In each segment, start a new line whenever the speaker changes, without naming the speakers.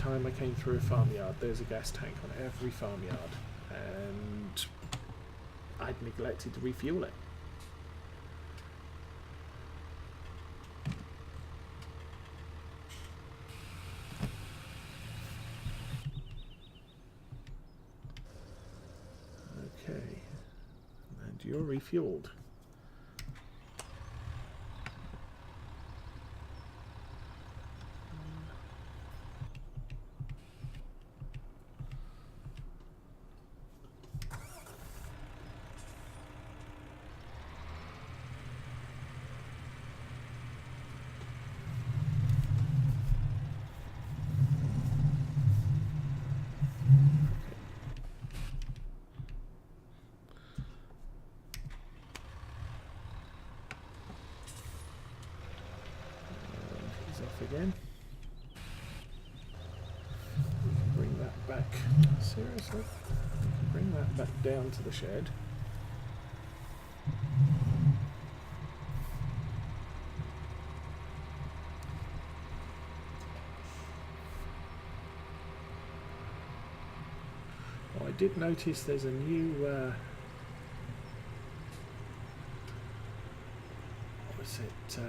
time I came through a farmyard, there's a gas tank on every farmyard, and I'd neglected to refuel it. Okay, and you're refueled. Again. We can bring that back. Seriously? We can bring that back down to the shed. Oh, I did notice there's a new what was it?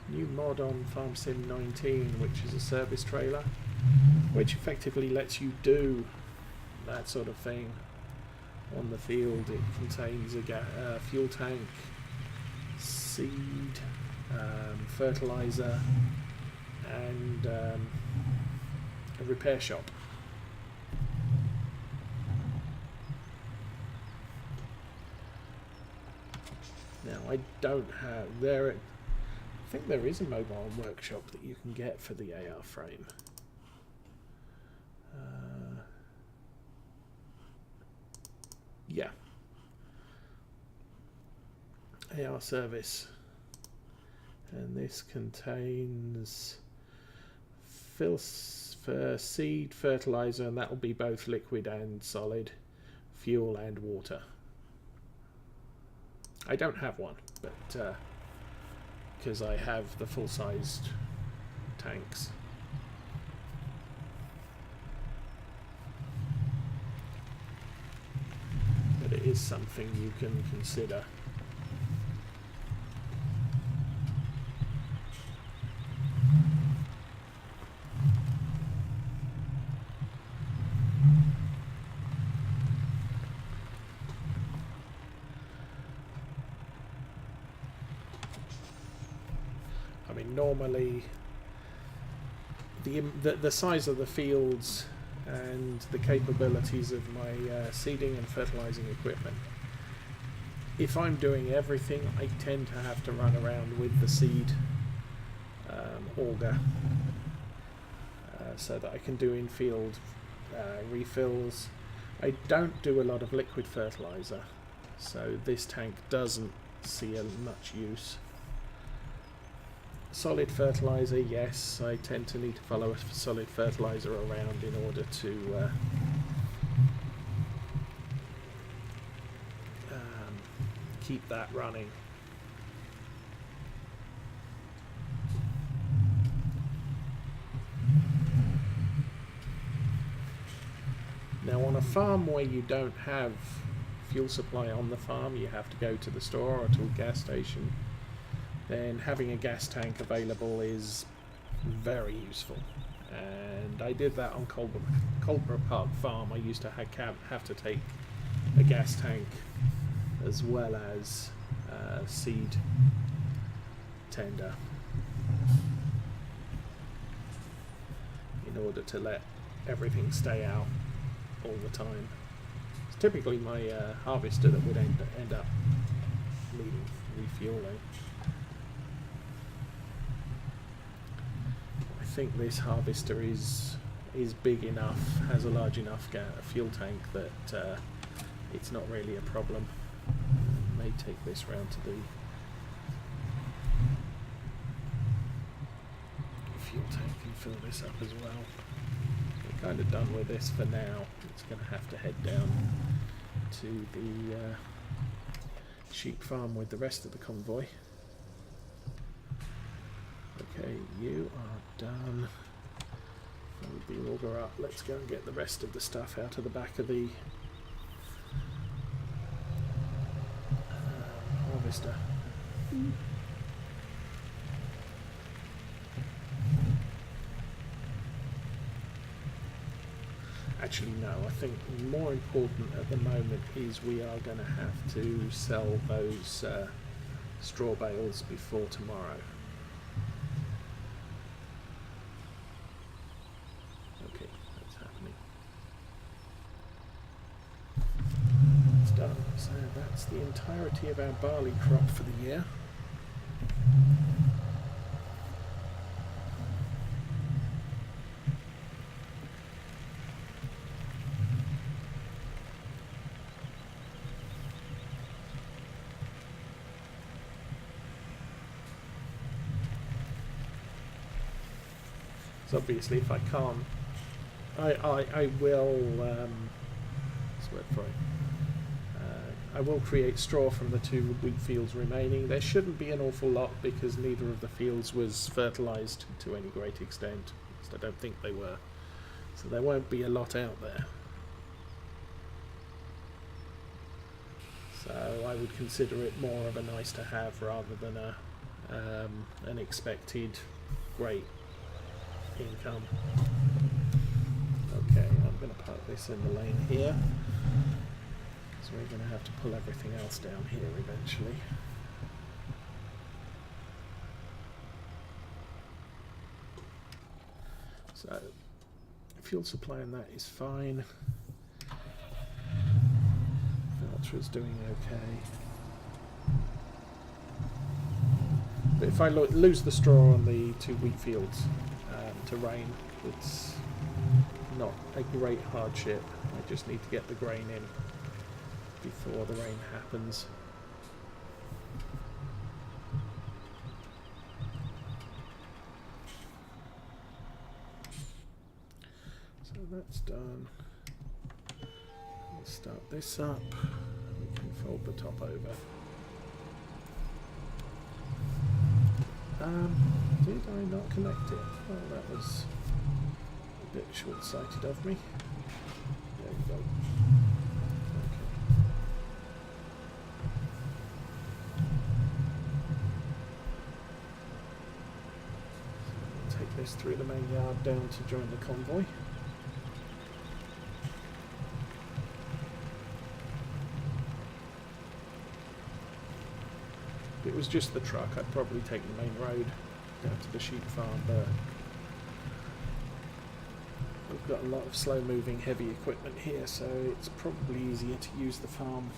New mod on Farm Sim 19, which is a service trailer, which effectively lets you do that sort of thing on the field. It contains a fuel tank, seed, fertilizer, and a repair shop. Now I don't have there. I think there is a mobile workshop that you can get for the AR frame. Yeah. AR service. And this contains fill for seed, fertilizer, and that will be both liquid and solid, fuel and water. I don't have one, but because I have the full-sized tanks. But it is something you can consider. Normally the size of the fields and the capabilities of my seeding and fertilizing equipment, if I'm doing everything, I tend to have to run around with the seed auger so that I can do in-field refills. I don't do a lot of liquid fertilizer, so this tank doesn't see much use. Solid fertilizer, yes, I tend to need to follow a solid fertilizer around in order to keep that running. Now on a farm where you don't have fuel supply on the farm, you have to go to the store or to a gas station, then having a gas tank available is very useful. And I did that on Coldborough Park Farm. I used to have to take a gas tank as well as seed tender in order to let everything stay out all the time. It's typically my harvester that would end up needing refueling. I think this harvester is big enough, has a large enough fuel tank that it's not really a problem. I may take this round to the fuel tank and fill this up as well. So we're kind of done with this for now. It's going to have to head down to the sheep farm with the rest of the convoy. Okay, you are done. paper up. Let's go and get the rest of the stuff out of the back of the harvester. Actually, no, I think more important at the moment is we are going to have to sell those straw bales before tomorrow. Okay, that's happening. It's done. So that's the entirety of our barley crop for the year. So obviously, if I can't, I will. What's the word for it? I will create straw from the 2 wheat fields remaining. There shouldn't be an awful lot because neither of the fields was fertilised to any great extent. So I don't think they were. So there won't be a lot out there. So I would consider it more of a nice to have rather than an expected great income. Okay, I'm going to park this in the lane here, so we're going to have to pull everything else down here eventually. So fuel supply and that is fine. Filter is doing okay. But if I lose the straw on the 2 wheat fields to rain, it's not a great hardship. I just need to get the grain in before the rain happens. So that's done. We'll start this up. We can fold the top over. Did I not connect it? Well, that was a bit short-sighted of me. There we go. Okay. So we'll take this through the main yard down to join the convoy. If it was just the truck, I'd probably take the main road down to the sheep farm, but we've got a lot of slow moving heavy equipment here, so it's probably easier to use the farm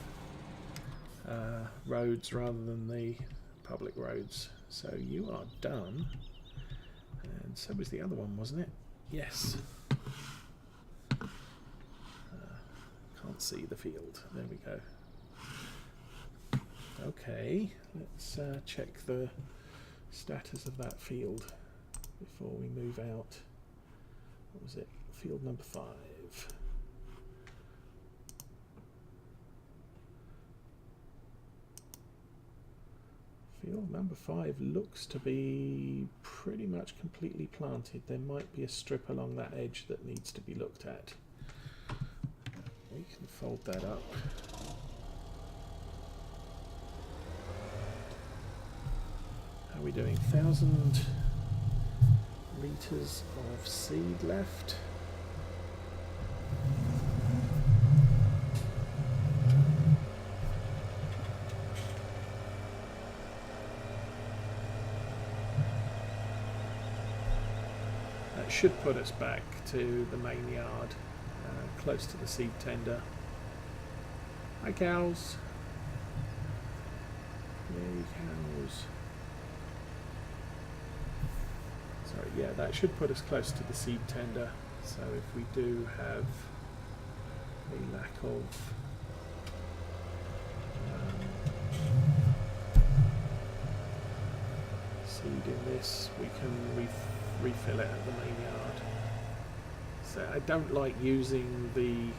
roads rather than the public roads. So you are done, and so was the other one, wasn't it? Yes. Can't see the field. There we go. Okay, let's check the status of that field before we move out. What was it? Field number 5. Field number 5 looks to be pretty much completely planted. There might be a strip along that edge that needs to be looked at. We can fold that up. How are we doing? 1,000 litres of seed left. That should put us back to the main yard, close to the seed tender. Hi cows. Yay cows. Sorry, yeah, that should put us close to the seed tender. So if we do have a lack of seed in this, we can refill it at the main yard. So I don't like using the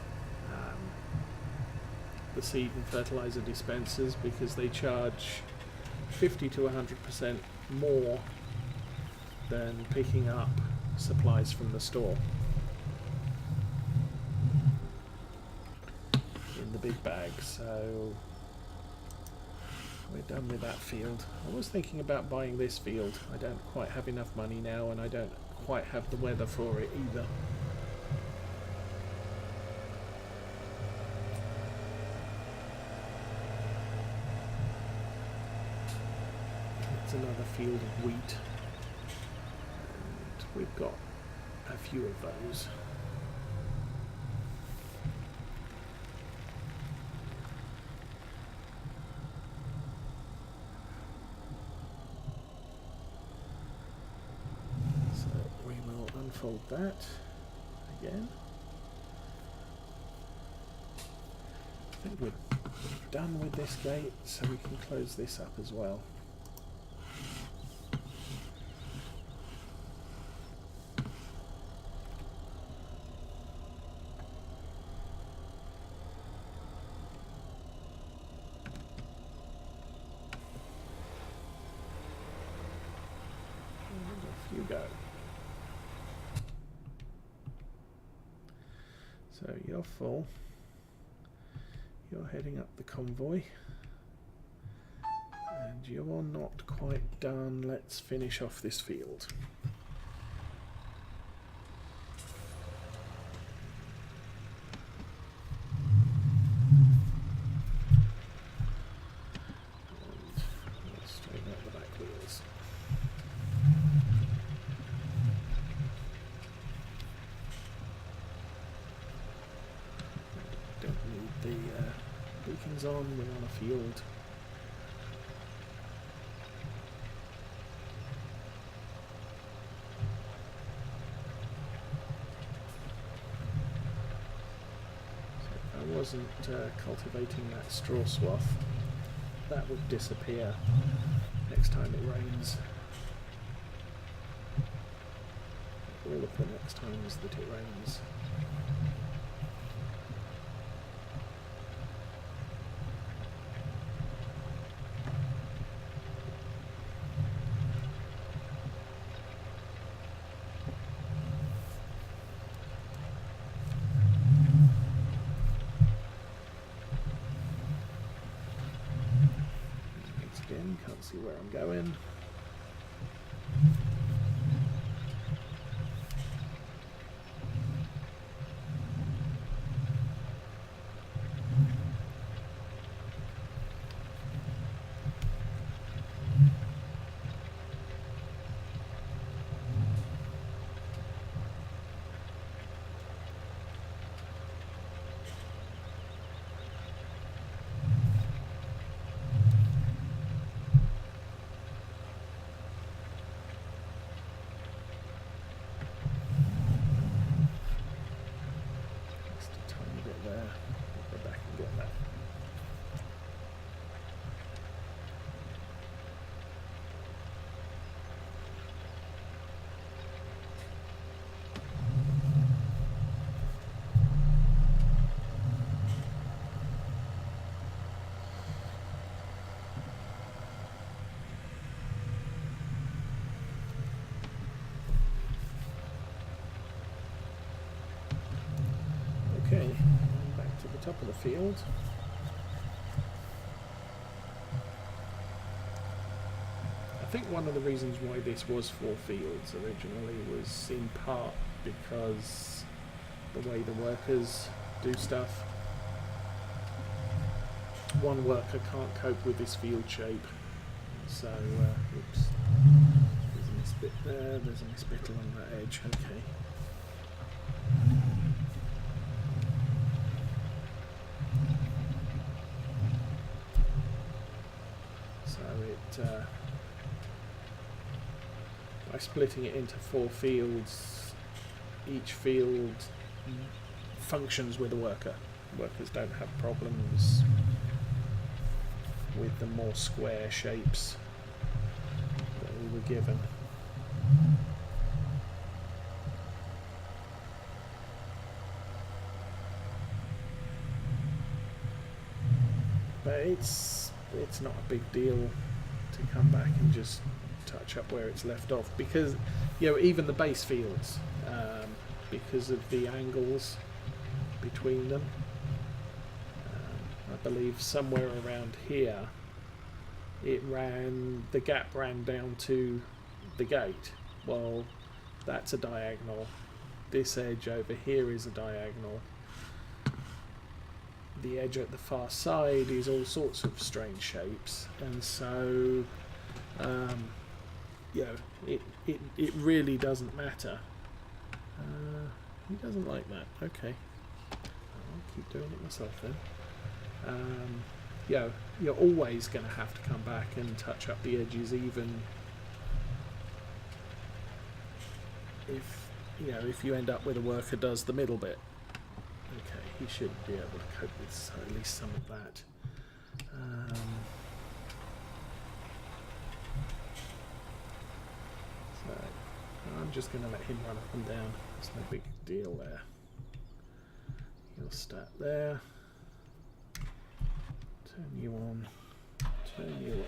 seed and fertilizer dispensers because they charge 50 to 100% more than picking up supplies from the store. and the big bag, so we're done with that field. I was thinking about buying this field. I don't quite have enough money now, and I don't quite have the weather for it either. It's another field of wheat, and we've got a few of those. Unfold that again. I think we're done with this gate, so we can close this up as well. And off you go. So you're full, you're heading up the convoy, and you're not quite done. Let's finish off this field. And let's straighten out the back wheels. The beacon's on, we're on a field. So if I wasn't cultivating that straw swath, that would disappear next time it rains. All of the next times that it rains. Can't see where I'm going. Okay, back to the top of the field. I think one of the reasons why this was 4 fields originally was in part because the way the workers do stuff. One worker can't cope with this field shape, so oops, there's a misbit there, there's a misbit along that edge. Okay. By splitting it into 4 fields, each field functions with a worker. Workers don't have problems with the more square shapes that we were given. But it's not a big deal to come back and just touch up where it's left off, because even the base fields, because of the angles between them, I believe somewhere around here the gap ran down to the gate. Well, that's a diagonal. This edge over here is a diagonal. The edge at the far side is all sorts of strange shapes, and so you know, it really doesn't matter. He doesn't like that. Okay, I'll keep doing it myself then. You know, you're always going to have to come back and touch up the edges, even if you end up with a worker does the middle bit. Okay, he should be able to cope with at least some of that. So I'm just going to let him run up and down. There's no big deal there. He'll start there. Turn you on. Turn you on.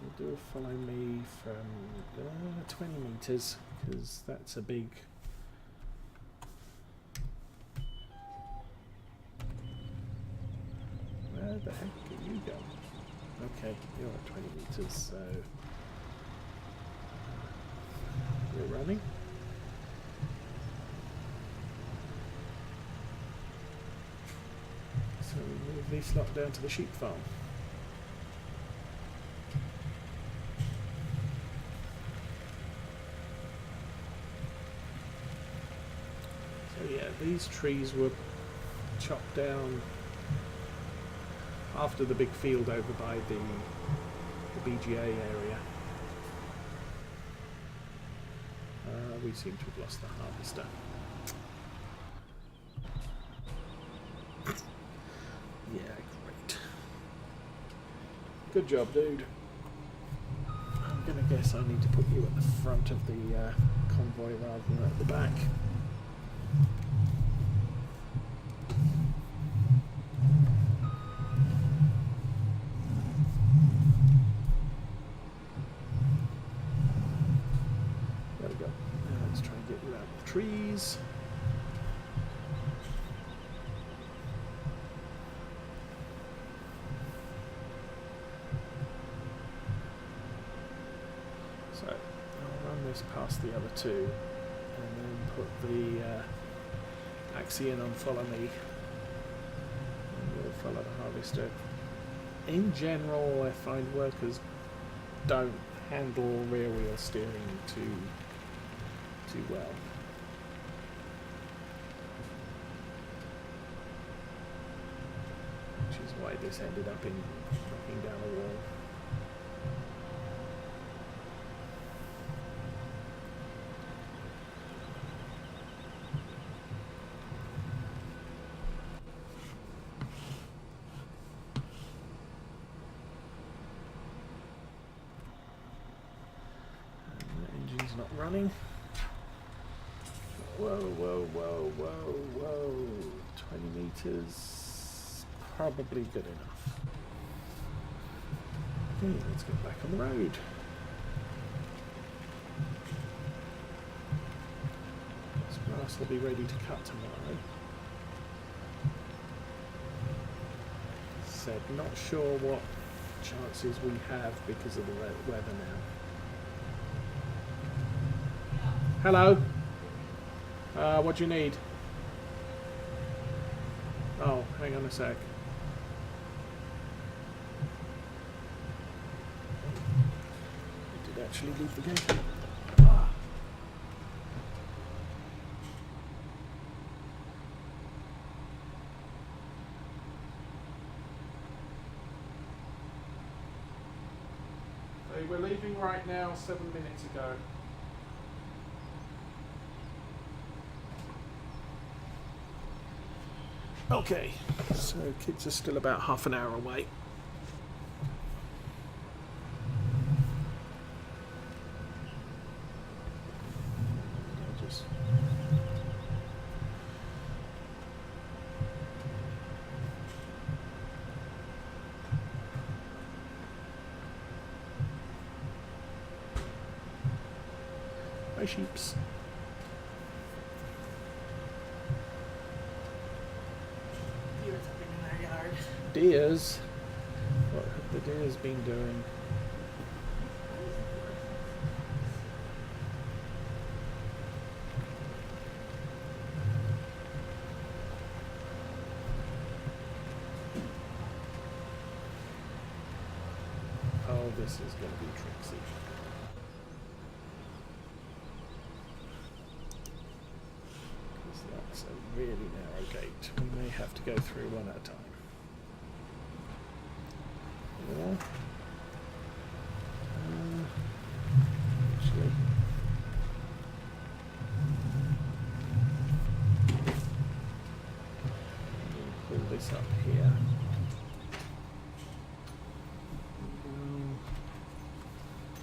We'll do a follow me from 20 metres, because that's a big... Where the heck are you going? Okay, you're at 20 metres, so... You're running. So we move this lot down to the sheep farm. So yeah, these trees were chopped down after the big field over by the BGA area. We seem to have lost the harvester. Yeah, great. Good job, dude. I'm gonna guess I need to put you at the front of the convoy rather than at the back. There we go. Now let's try and get you out of the trees. So I'll run this past the other two and then put the Axion on follow me, and we'll follow the harvester. In general, I find workers don't handle rear wheel steering too well. Which is why this ended up in knocking down a wall. Not running. Whoa, whoa, whoa, whoa, whoa. 20 meters. Probably good enough. Okay, let's get back on the road. This grass will be ready to cut tomorrow. Said, not sure what chances we have because of the weather now. Hello. What do you need? Oh, hang on a sec. I did actually leave the gate. They were leaving right now 7 minutes ago. Okay, so kids are still about half an hour away. Just hi, sheeps.
You were something in our yard.
deers. What have the deers been doing? Oh, this is going to be tricksy. Because that's a really narrow gate. We may have to go through one at a time. Yeah. Actually. Pull this up here.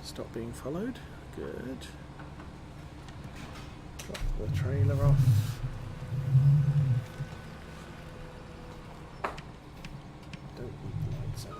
Stop being followed. Good. Drop the trailer off. Don't need the lights on.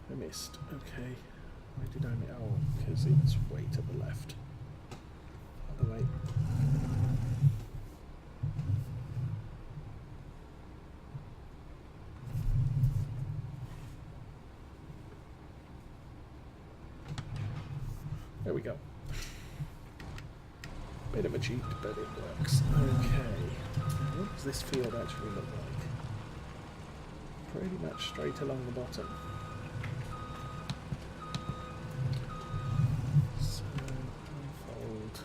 I missed. Okay. Why did I miss? Oh, because it's way to the left. Other way. There we go. Bit of a cheat, but it works. Okay. What does this field actually look like? Pretty much straight along the bottom. So, unfold.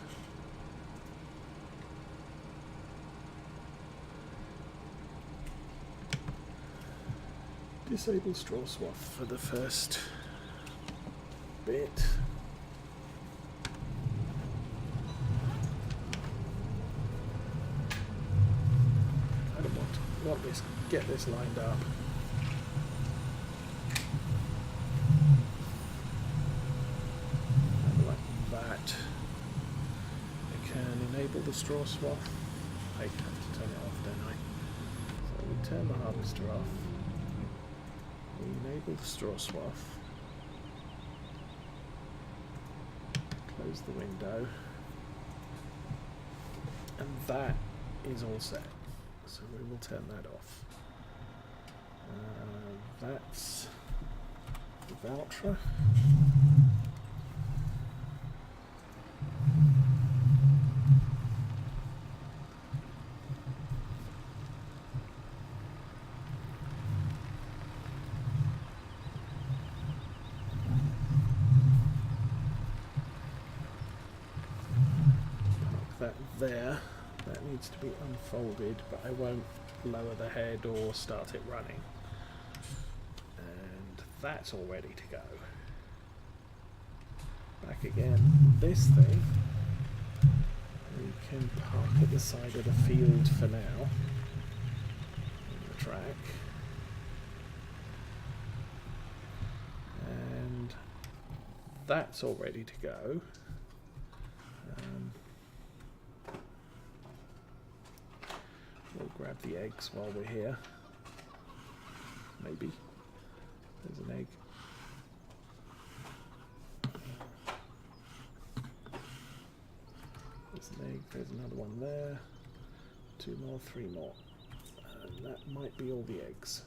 Disable straw swath for the first bit. I don't want this, get this lined up. The straw swath. I have to turn it off, don't I? So we turn the harvester off. We enable the straw swath. Close the window. And that is all set. So we will turn that off. That's the Valtra. There, that needs to be unfolded, but I won't lower the head or start it running. And that's all ready to go. Back again, this thing we can park at the side of the field for now, on the track. And that's all ready to go. We'll grab the eggs while we're here. Maybe. There's an egg. There's an egg. There's another one there. 2 more, 3 more. And that might be all the eggs.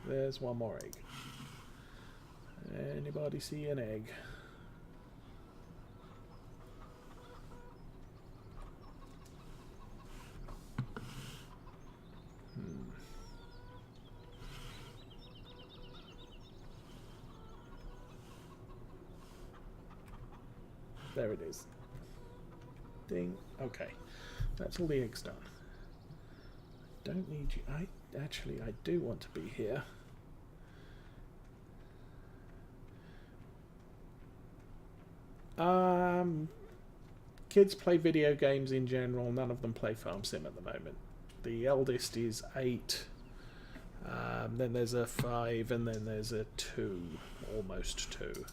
There's 1 more egg. Anybody see an egg? There it is. Ding. Okay. That's all the eggs done. Don't need you. I do want to be here. Kids play video games in general. None of them play Farm Sim at the moment. The eldest is 8. Then there's a 5, and then there's a 2, almost 2.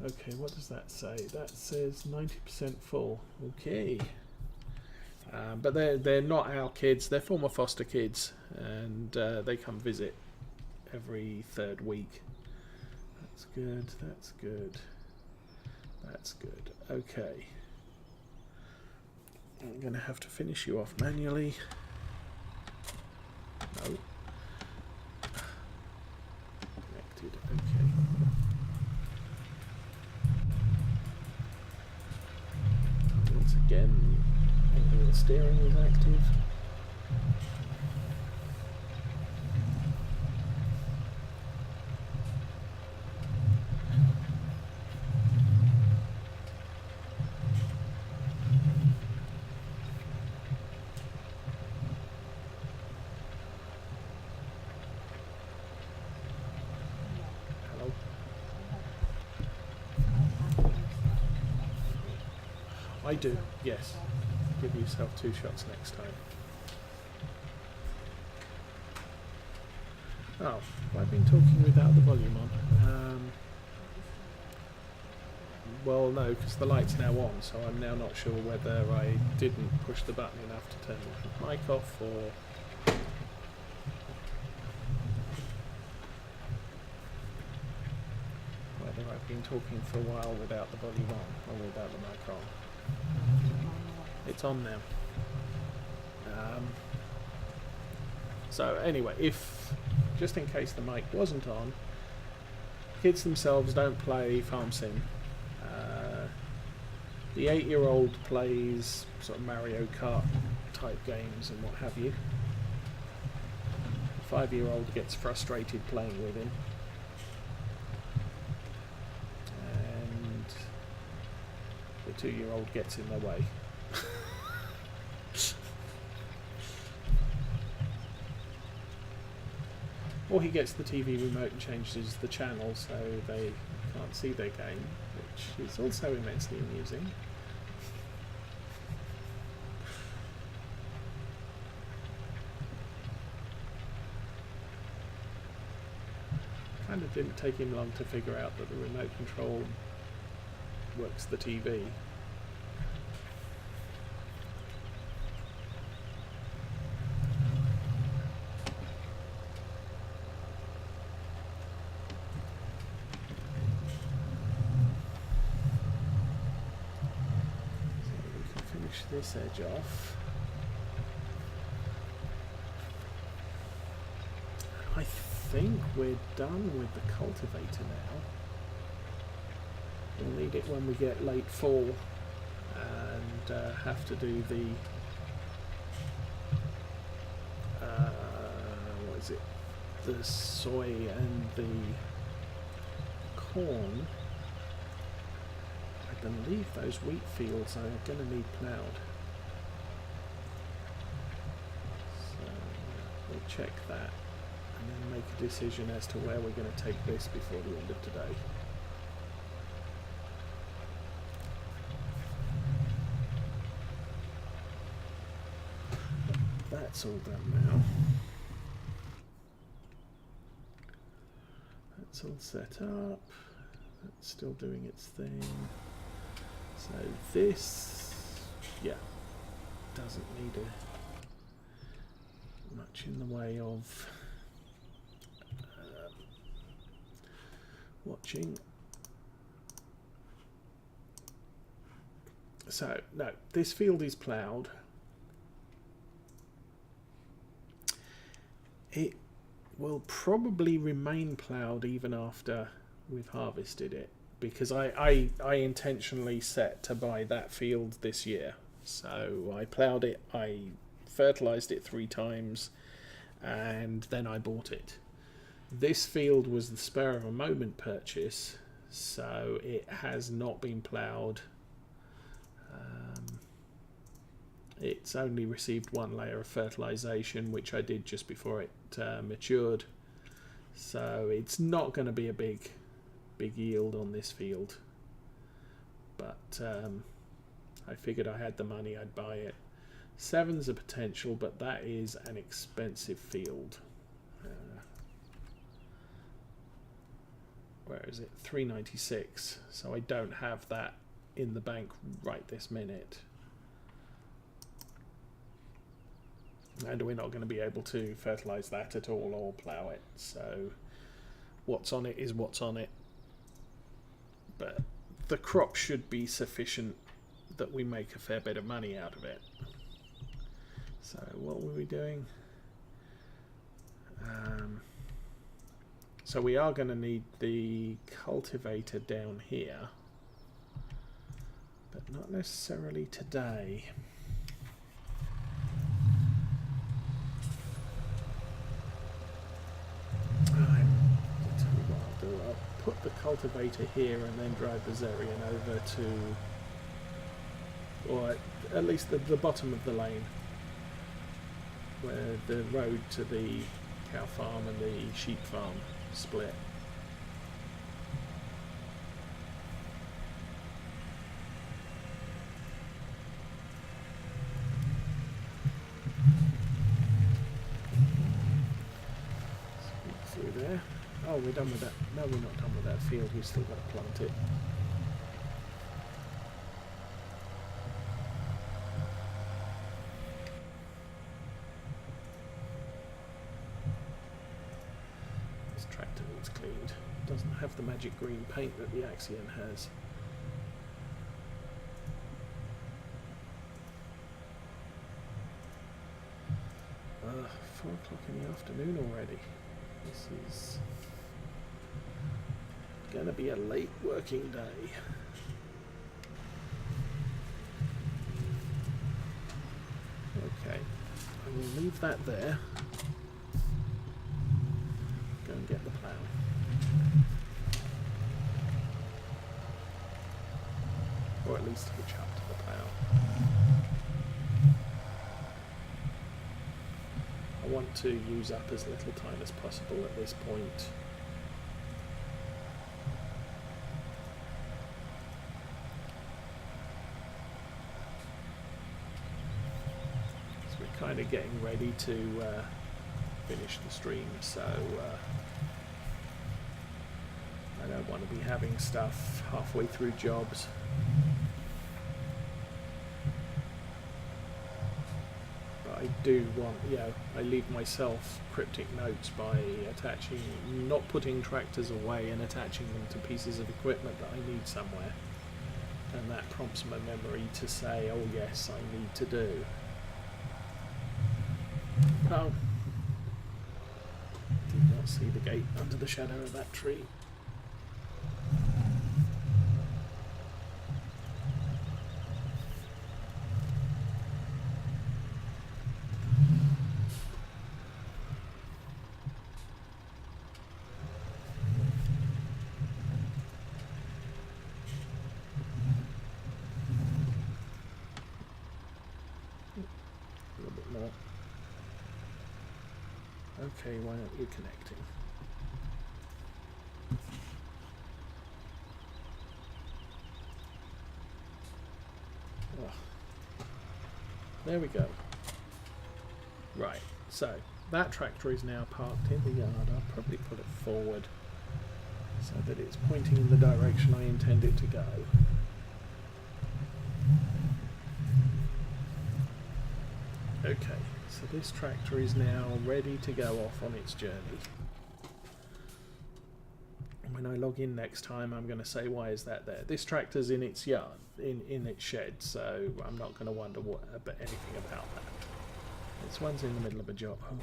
Okay, what does that say? That says 90% full. Okay. But they're not our kids. They're former foster kids, and they come visit every 3rd week. That's good. That's good. That's good. Okay. I'm going to have to finish you off manually. No. Connected. Okay. Once again, the steering is active. Hello. I do, yes. Give yourself 2 shots next time. Oh, I've been talking without the volume on. Well, no, because the light's now on, so I'm now not sure whether I didn't push the button enough to turn the mic off, or whether I've been talking for a while without the volume on, or without the mic on. It's on now. So anyway, if, just in case the mic wasn't on, kids themselves don't play Farm Sim. The 8-year-old plays sort of Mario Kart type games and what have you. The 5-year-old gets frustrated playing with him. And the 2-year-old gets in their way. Or he gets the TV remote and changes the channel so they can't see their game, which is also immensely amusing. Kind of didn't take him long to figure out that the remote control works the TV. This edge off. I think we're done with the cultivator now. We'll need it when we get late fall and have to do the what is it? The soy and the corn. I believe those wheat fields are going to need ploughed. So we'll check that and then make a decision as to where we're going to take this before the end of today. That's all done now. That's all set up. That's still doing its thing. So this, yeah, doesn't need much in the way of watching. So, no, this field is ploughed. It will probably remain ploughed even after we've harvested it, because I intentionally set to buy that field this year. So I ploughed it, I fertilized it 3 times, and then I bought it. This field was the spur of a moment purchase, so it has not been ploughed. It's only received 1 layer of fertilization, which I did just before it matured. So it's not going to be a big yield on this field, but I figured I had the money, I'd buy it. 7's a potential, but that is an expensive field. Where is it? 396. So I don't have that in the bank right this minute. And we're not going to be able to fertilise that at all or plough it. So what's on it is what's on it. But the crop should be sufficient that we make a fair bit of money out of it. So what were we doing? So we are going to need the cultivator down here, but not necessarily today. I'll tell you what I'll do. I'll put the cultivator here and then drive the Zerian over to, or at least the bottom of the lane, where the road to the cow farm and the sheep farm split. Through there. Oh, we're done with that. No, we're not done with that field. We've still got to plant it. Doesn't have the magic green paint that the Axion has. 4 o'clock in the afternoon already. This is going to be a late working day. Okay, I will leave that there. Go and get the plough. Or at least hitch up to the plough. I want to use up as little time as possible at this point. So we're kind of getting ready to finish the stream, so I don't want to be having stuff halfway through jobs. I do want, I leave myself cryptic notes by attaching, not putting tractors away and attaching them to pieces of equipment that I need somewhere. And that prompts my memory to say, oh yes, I need to do. Oh. Did not see the gate under the shadow of that tree. Okay, why aren't you connecting? Oh. There we go. Right, so that tractor is now parked in the yard. I'll probably put it forward so that it's pointing in the direction I intend it to go. Okay, so this tractor is now ready to go off on its journey. When I log in next time, I'm going to say, why is that there? This tractor's in its yard, in its shed, so I'm not going to wonder anything about that. This one's in the middle of a job. Oh,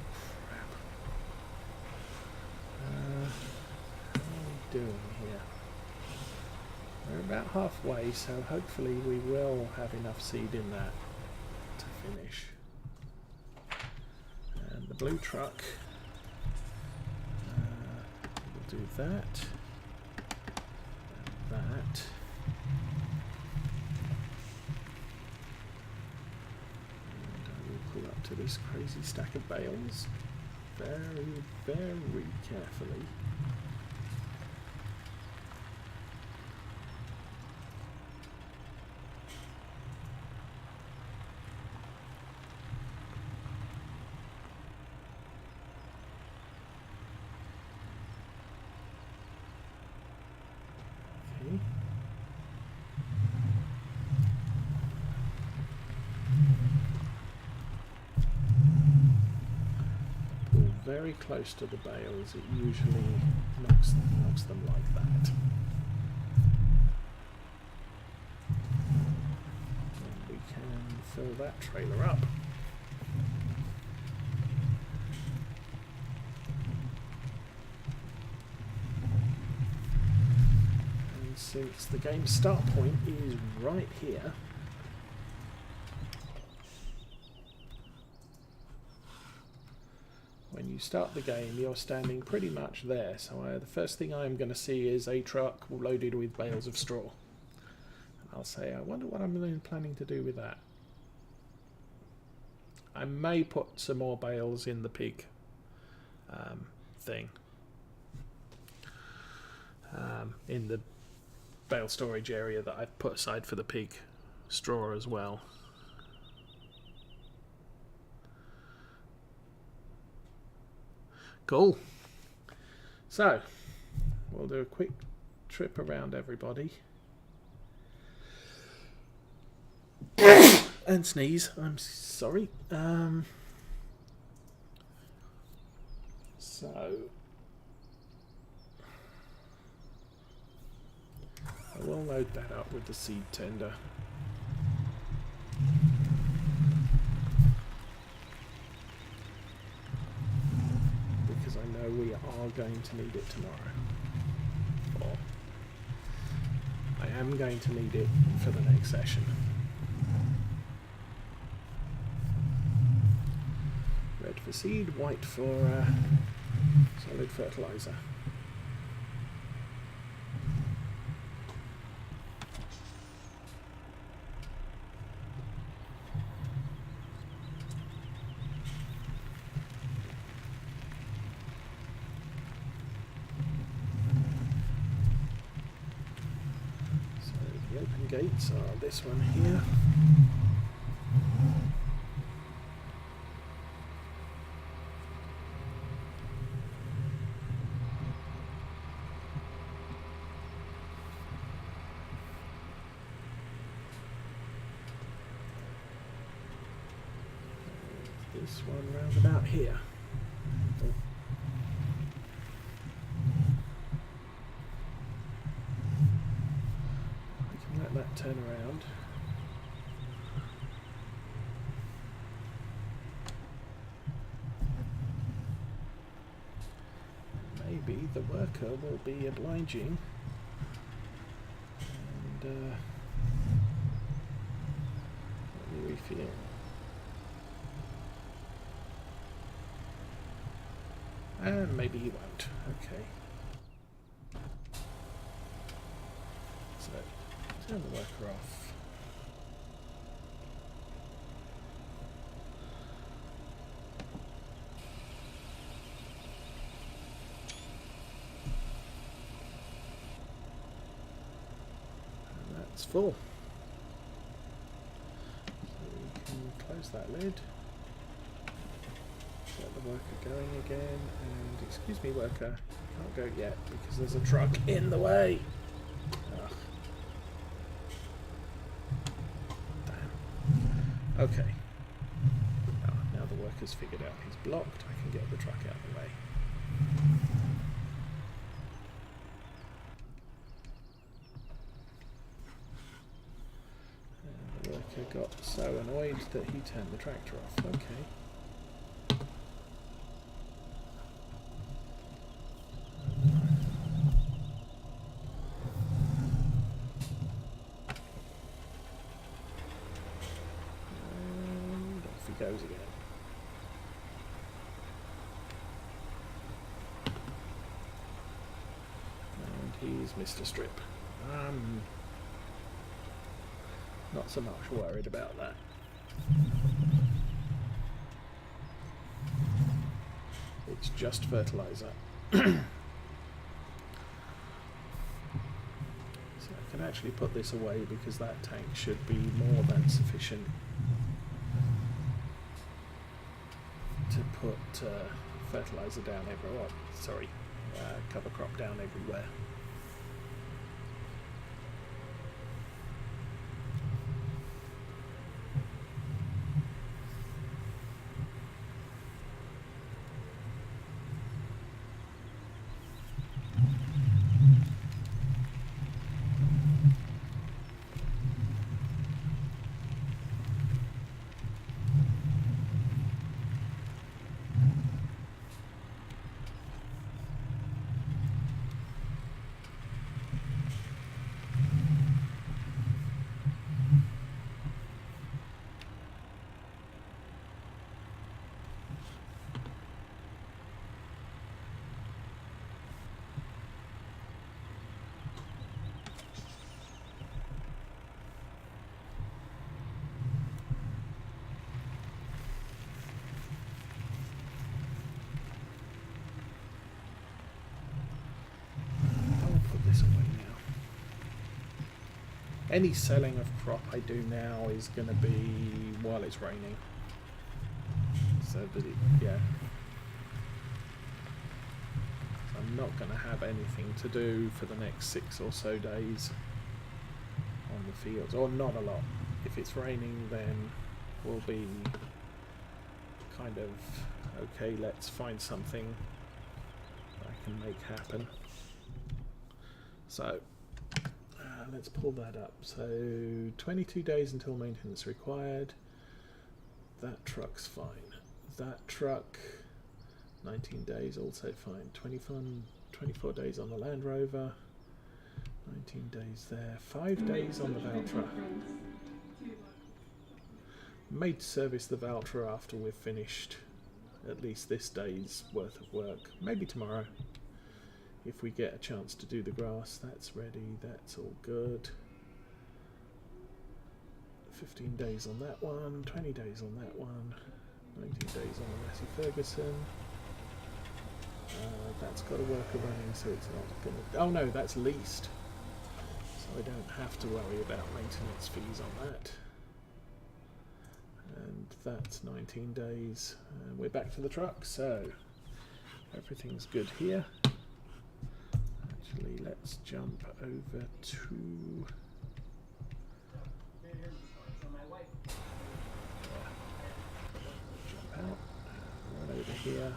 crap. How are we doing here? We're about halfway, so hopefully we will have enough seed in that to finish. And the blue truck, we'll do that, and that. And I will pull up to this crazy stack of bales very, very carefully. very close to the bales, it usually knocks them like that. And we can fill that trailer up. And since the game's start point is right here, when you start the game, you're standing pretty much there. So the first thing I'm going to see is a truck loaded with bales of straw. And I'll say, I wonder what I'm planning to do with that. I may put some more bales in the pig thing. In the bale storage area that I've put aside for the pig straw as well. Cool. So, we'll do a quick trip around everybody. And sneeze. I'm sorry. So, I will load that up with the seed tender. Because I know we are going to need it tomorrow. Or I am going to need it for the next session. Red for seed, white for solid fertilizer. Gates are this one here. This one round about here. That turn around. Maybe the worker will be obliging and let me refill. And maybe he won't. Okay. So turn the worker off. And that's full. So we can close that lid. Get the worker going again. And excuse me, worker, can't go yet because there's a truck in the way. Ugh. Okay. Now the worker's figured out he's blocked, I can get the truck out of the way. And the worker got so annoyed that he turned the tractor off. Okay. Goes again. And he's Mr. Strip. Not so much worried about that. It's just fertilizer. So I can actually put this away because that tank should be more than sufficient to put fertilizer down everywhere. Sorry, cover crop down everywhere. Any selling of crop I do now is going to be while it's raining. So that yeah. So I'm not going to have anything to do for the next 6 or so days on the fields, or not a lot. If it's raining, then we'll be kind of okay, let's find something I can make happen. So let's pull that up. So 22 days until maintenance required. That truck's fine. That truck 19 days also fine. 24 days on the Land Rover, 19 days there, 5 days on the Valtra. Made to service the Valtra after we've finished at least this day's worth of work. Maybe tomorrow, if we get a chance to do the grass. That's ready, that's all good. 15 days on that one, 20 days on that one, 19 days on the Massey Ferguson. That's got a worker running, so it's not going to... Oh no, that's leased. So I don't have to worry about maintenance fees on that. And that's 19 days. And we're back to the truck, so everything's good here. Actually, let's jump over to... Jump out, right over here.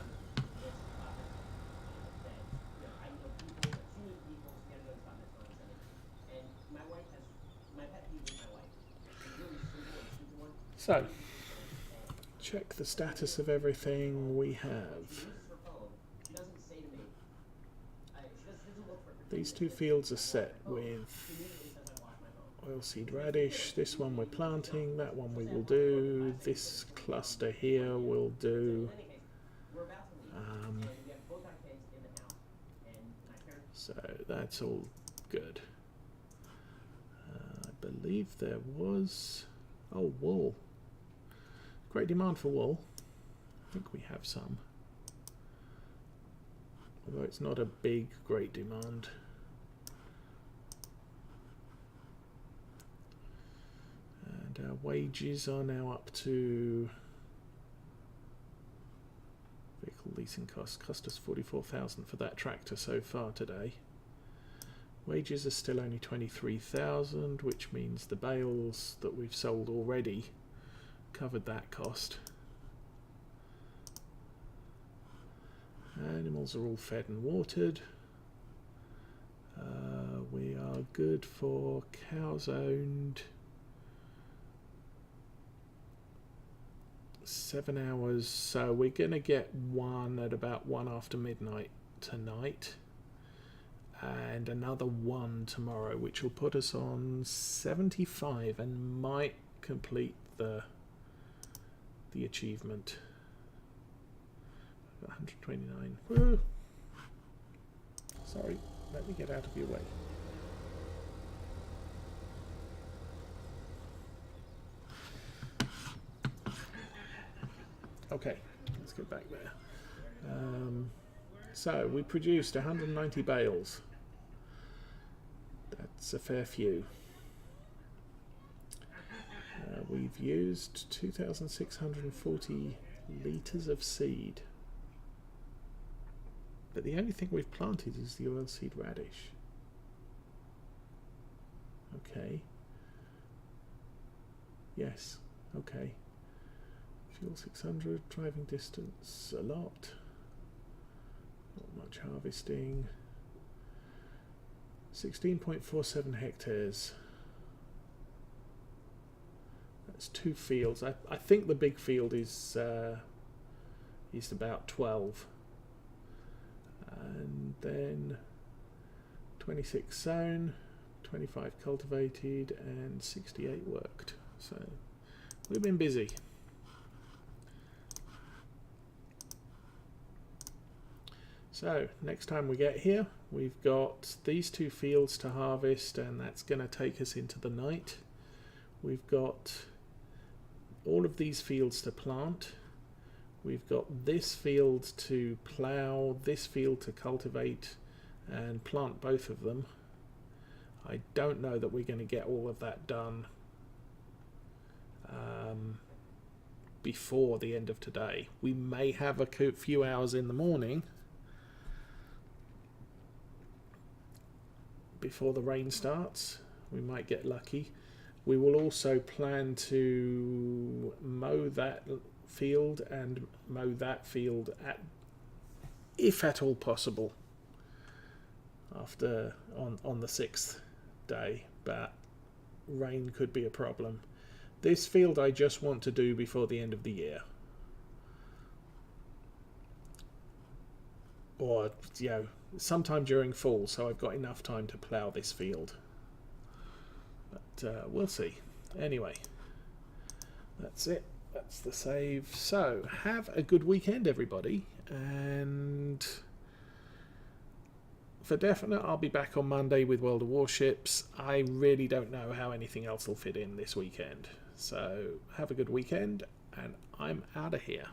So, check the status of everything we have. These 2 fields are set with oilseed radish. This one we're planting, that one we will do. This cluster here will do. So that's all good. I believe there was... Oh, wool. Great demand for wool. I think we have some. Although it's not a big, great demand. And our wages are now up to... Vehicle leasing cost us 44,000 for that tractor so far today. Wages are still only 23,000, which means the bales that we've sold already covered that cost. Animals are all fed and watered. We are good for cows owned. 7 hours, so we're going to get one at about 1 after midnight tonight. And another 1 tomorrow, which will put us on 75 and might complete the achievement. 129. Woo. Sorry, let me get out of your way. Okay, let's get back there. So we produced 190 bales. That's a fair few. We've used 2,640 litres of seed. But the only thing we've planted is the oilseed radish. Okay. Yes, okay. Fuel 600, driving distance a lot. Not much harvesting. 16.47 hectares. That's 2 fields. I think the big field is about 12. And then 26 sown, 25 cultivated, and 68 worked. So we've been busy. So next time we get here, we've got these 2 fields to harvest, and that's going to take us into the night. We've got all of these fields to plant. We've got this field to plough, this field to cultivate and plant both of them. I don't know that we're going to get all of that done before the end of today. We may have a few hours in the morning before the rain starts. We might get lucky. We will also plan to mow that field and mow that field if at all possible, after on the 6th day, but rain could be a problem. This field I just want to do before the end of the year, or sometime during fall, so I've got enough time to plough this field, but we'll see. Anyway, that's it. That's the save. So have a good weekend, everybody, and for definite, I'll be back on Monday with World of Warships. I really don't know how anything else will fit in this weekend. So have a good weekend, and I'm out of here.